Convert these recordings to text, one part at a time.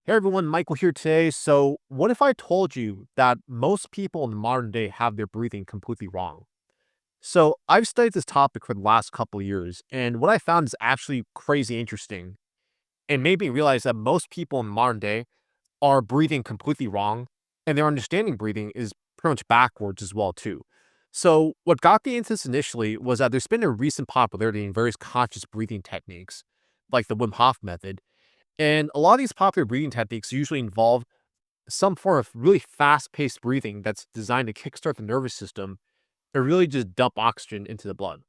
Hey everyone, Michael here today. So, what if I told you that most people in the modern day have their breathing completely wrong? So, I've studied this topic for the last couple of years, and what I found is actually crazy interesting and made me realize that most people in modern day are breathing completely wrong, and their understanding breathing is pretty much backwards as well too. So, what got me into this initially was that there's been a recent popularity in various conscious breathing techniques, like the Wim Hof method, and a lot of these popular breathing techniques usually involve some form of really fast-paced breathing that's designed to kickstart the nervous system and really just dump oxygen into the blood.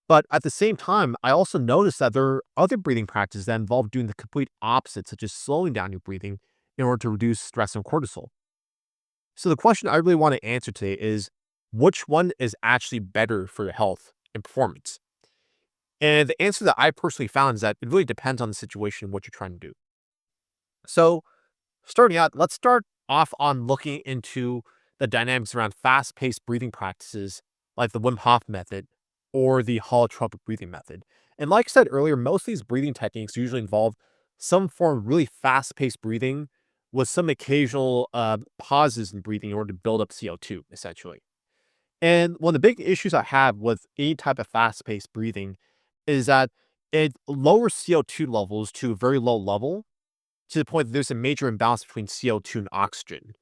But at the same time, I also noticed that there are other breathing practices that involve doing the complete opposite, such as slowing down your breathing in order to reduce stress and cortisol. So the question I really want to answer today is which one is actually better for your health and performance? And the answer that I personally found is that it really depends on the situation and what you're trying to do. So starting out, let's start off on looking into the dynamics around fast paced breathing practices like the Wim Hof method or the holotropic breathing method. And like I said earlier, most of these breathing techniques usually involve some form of really fast paced breathing with some occasional pauses in breathing in order to build up CO2, essentially. And one of the big issues I have with any type of fast paced breathing is that it lowers CO2 levels to a very low level to the point that there's a major imbalance between CO2 and oxygen.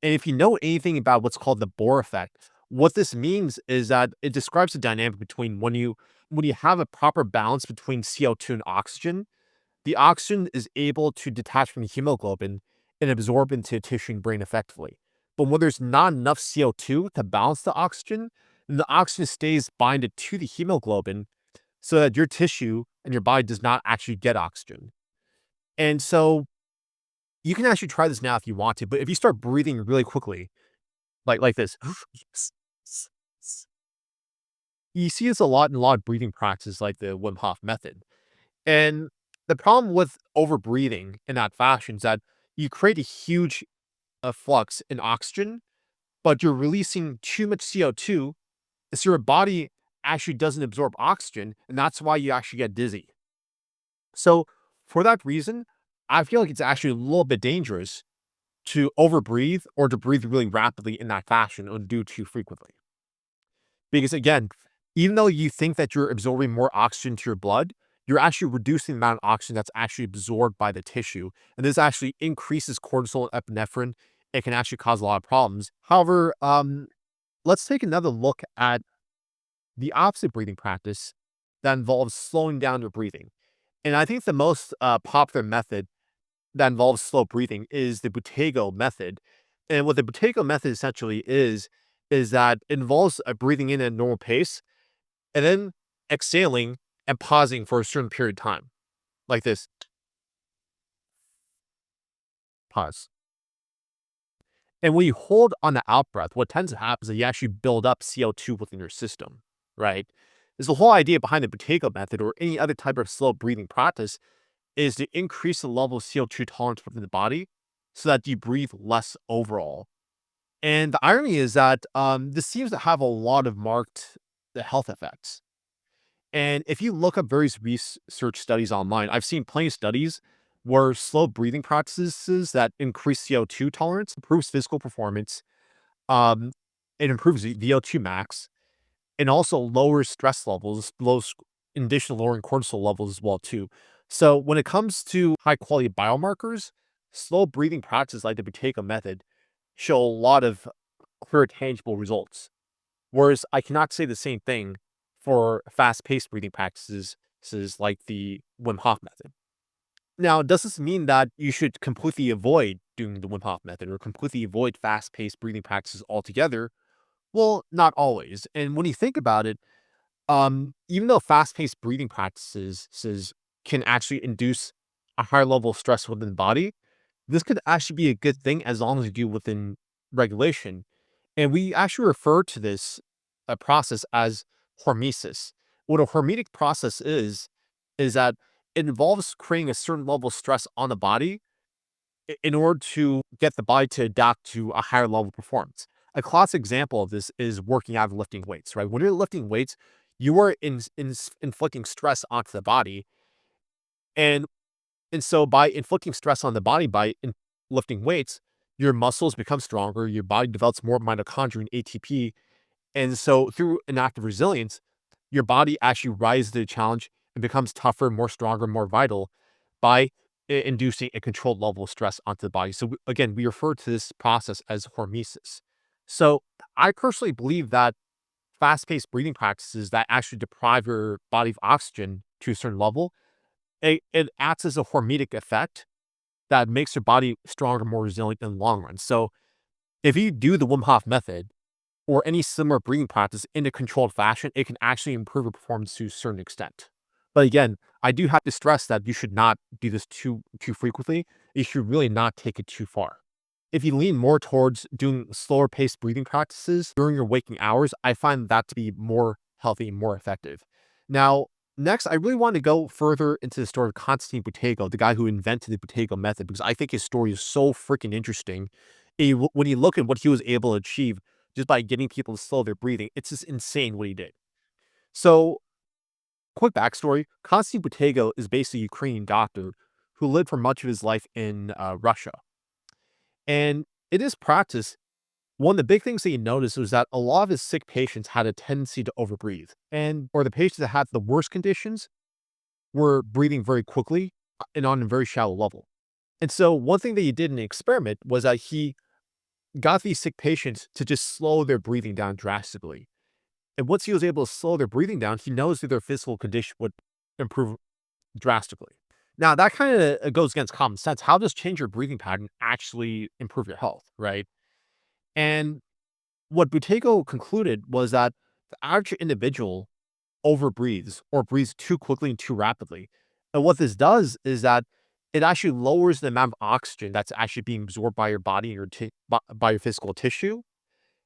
And if you know anything about what's called the Bohr effect, what this means is that it describes the dynamic between when you have a proper balance between CO2 and oxygen, the oxygen is able to detach from the hemoglobin and absorb into tissue and brain effectively. But when there's not enough CO2 to balance the oxygen, then the oxygen stays binded to the hemoglobin so that your tissue and your body does not actually get oxygen. And so you can actually try this now if you want to, but if you start breathing really quickly, like this, you see this a lot in a lot of breathing practices like the Wim Hof method. And the problem with over breathing in that fashion is that you create a huge flux in oxygen, but you're releasing too much CO2, so your body actually doesn't absorb oxygen, and that's why you actually get dizzy. So for that reason, I feel like it's actually a little bit dangerous to overbreathe or to breathe really rapidly in that fashion or do too frequently. Because again, even though you think that you're absorbing more oxygen to your blood, you're actually reducing the amount of oxygen that's actually absorbed by the tissue. And this actually increases cortisol and epinephrine. It can actually cause a lot of problems. However, let's take another look at the opposite breathing practice that involves slowing down your breathing. And I think the most popular method that involves slow breathing is the Buteyko method. And what the Buteyko method essentially is that it involves breathing in at a normal pace and then exhaling and pausing for a certain period of time, like this. Pause. And when you hold on the out breath, what tends to happen is that you actually build up CO2 within your system, right? Is the whole idea behind the Buteyko method or any other type of slow breathing practice is to increase the level of CO2 tolerance within the body so that you breathe less overall. And the irony is that this seems to have a lot of marked the health effects. And if you look up various research studies online, I've seen plenty of studies where slow breathing practices that increase CO2 tolerance improves physical performance. Um, it improves the VO2 max and also lowers stress levels, in addition to lowering cortisol levels as well too. So when it comes to high quality biomarkers, slow breathing practices like the Buteyko method show a lot of clear, tangible results. Whereas I cannot say the same thing for fast-paced breathing practices like the Wim Hof method. Now, does this mean that you should completely avoid doing the Wim Hof method or completely avoid fast-paced breathing practices altogether? Well, not always. And when you think about it, even though fast-paced breathing practices can actually induce a higher level of stress within the body, this could actually be a good thing as long as you do within regulation. And we actually refer to this process as hormesis. What a hormetic process is that it involves creating a certain level of stress on the body in order to get the body to adapt to a higher level of performance. A classic example of this is working out and lifting weights, right? When you're lifting weights, you are inflicting stress onto the body. And And so by inflicting stress on the body by lifting weights, your muscles become stronger, your body develops more mitochondria and ATP. And so through an act of resilience, your body actually rises to the challenge and becomes tougher, more stronger, more vital by inducing a controlled level of stress onto the body. So again, we refer to this process as hormesis. So I personally believe that fast-paced breathing practices that actually deprive your body of oxygen to a certain level, it acts as a hormetic effect that makes your body stronger, more resilient in the long run. So if you do the Wim Hof method or any similar breathing practice in a controlled fashion, it can actually improve your performance to a certain extent. But again, I do have to stress that you should not do this too frequently. You should really not take it too far. If you lean more towards doing slower paced breathing practices during your waking hours, I find that to be more healthy and more effective. Now, next, I really want to go further into the story of Konstantin Buteyko, the guy who invented the Buteyko method, because I think his story is so freaking interesting. When you look at what he was able to achieve just by getting people to slow their breathing, it's just insane what he did. So, quick backstory: Konstantin Buteyko is basically a Ukrainian doctor who lived for much of his life in Russia. And in his practice, one of the big things that he noticed was that a lot of his sick patients had a tendency to overbreathe. And or the patients that had the worst conditions were breathing very quickly and on a very shallow level. And so one thing that he did in the experiment was that he got these sick patients to just slow their breathing down drastically. And once he was able to slow their breathing down, he noticed that their physical condition would improve drastically. Now, that kind of goes against common sense. How does change your breathing pattern actually improve your health, right? And what Buteyko concluded was that the average individual overbreathes or breathes too quickly and too rapidly. And what this does is that it actually lowers the amount of oxygen that's actually being absorbed by your body and by your physical tissue.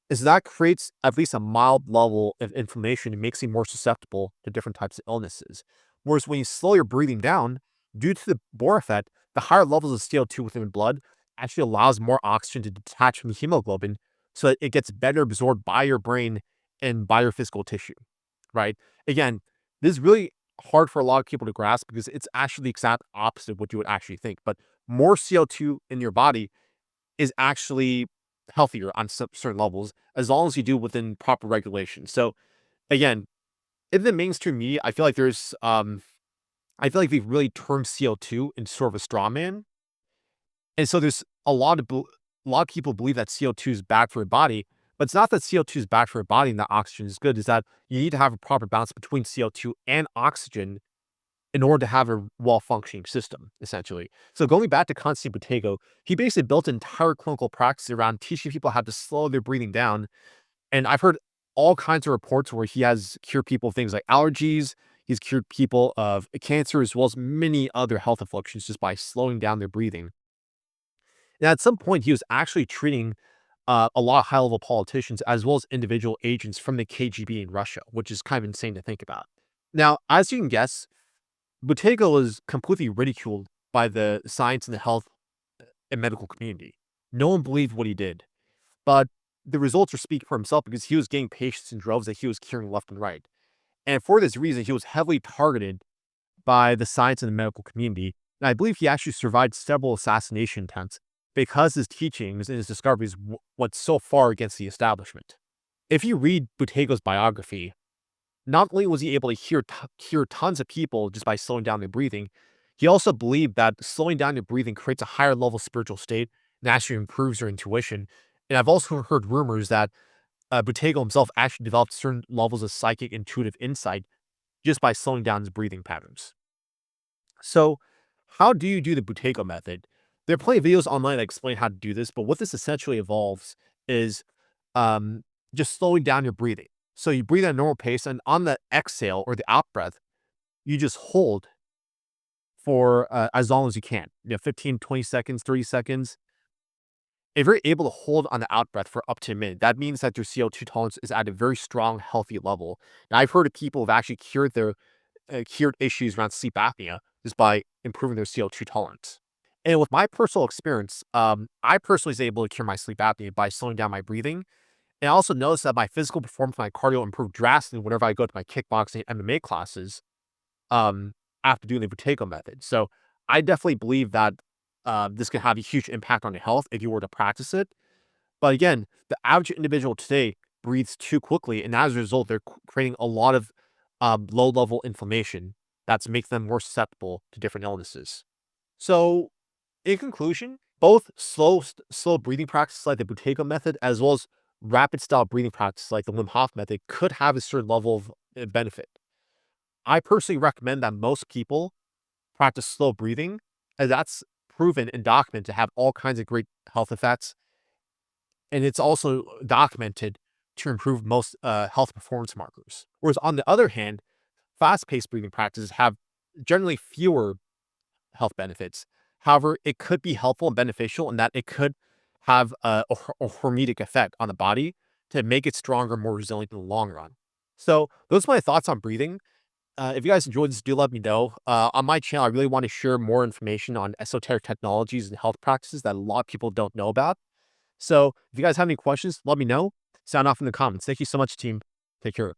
Is that creates at least a mild level of inflammation and makes you more susceptible to different types of illnesses. Whereas when you slow your breathing down, due to the Bohr effect, the higher levels of CO2 within the blood actually allows more oxygen to detach from the hemoglobin so that it gets better absorbed by your brain and by your physical tissue, right? Again, this is really hard for a lot of people to grasp because it's actually the exact opposite of what you would actually think. But more CO2 in your body is actually healthier on certain levels as long as you do within proper regulation. So again, in the mainstream media, I feel like they've really turned CO2 into sort of a straw man. And so there's a lot of people believe that CO2 is bad for your body, but it's not that CO2 is bad for your body and that oxygen is good, is that you need to have a proper balance between CO2 and oxygen in order to have a well-functioning system, essentially. So going back to Konstantin Buteyko, he basically built an entire clinical practice around teaching people how to slow their breathing down. And I've heard all kinds of reports where he has cured people of things like allergies. He's cured people of cancer as well as many other health afflictions just by slowing down their breathing. And at some point, he was actually treating a lot of high-level politicians as well as individual agents from the KGB in Russia, which is kind of insane to think about. Now, as you can guess, Buteyko was completely ridiculed by the science and the health and medical community. No one believed what he did, but the results are speaking for himself because he was getting patients in droves that he was curing left and right. And for this reason, he was heavily targeted by the science and the medical community. And I believe he actually survived several assassination attempts because his teachings and his discoveries went so far against the establishment. If you read Buteyko's biography, not only was he able to cure tons of people just by slowing down their breathing, he also believed that slowing down your breathing creates a higher level spiritual state and actually improves your intuition. And I've also heard rumors that Buteyko himself actually developed certain levels of psychic intuitive insight just by slowing down his breathing patterns. So, how do you do the Buteyko method? There are plenty of videos online that explain how to do this, but what this essentially involves is um, just slowing down your breathing. So you breathe at a normal pace, and on the exhale or the out breath, you just hold for as long as you can. 15, 20 seconds, 30 seconds. If you're able to hold on the out breath for up to a minute, that means that your CO2 tolerance is at a very strong, healthy level. Now, I've heard of people who've actually cured issues around sleep apnea just by improving their CO2 tolerance. And with my personal experience, I personally was able to cure my sleep apnea by slowing down my breathing. And I also noticed that my physical performance, my cardio improved drastically whenever I go to my kickboxing and MMA classes um, after doing the Buteyko method. So I definitely believe that this can have a huge impact on your health if you were to practice it. But again, the average individual today breathes too quickly, and as a result, they're creating a lot of low level inflammation that's makes them more susceptible to different illnesses. So, in conclusion, both slow breathing practices like the Buteyko method, as well as rapid style breathing practices like the Wim Hof method, could have a certain level of benefit. I personally recommend that most people practice slow breathing, as that's proven and documented to have all kinds of great health effects. And it's also documented to improve most health performance markers. Whereas on the other hand, fast paced breathing practices have generally fewer health benefits. However, it could be helpful and beneficial in that it could have a hormetic effect on the body to make it stronger, more resilient in the long run. So, those are my thoughts on breathing. If you guys enjoyed this, do let me know. On my channel, I really want to share more information on esoteric technologies and health practices that a lot of people don't know about. So if you guys have any questions, let me know. Sound off in the comments. Thank you so much, team. Take care.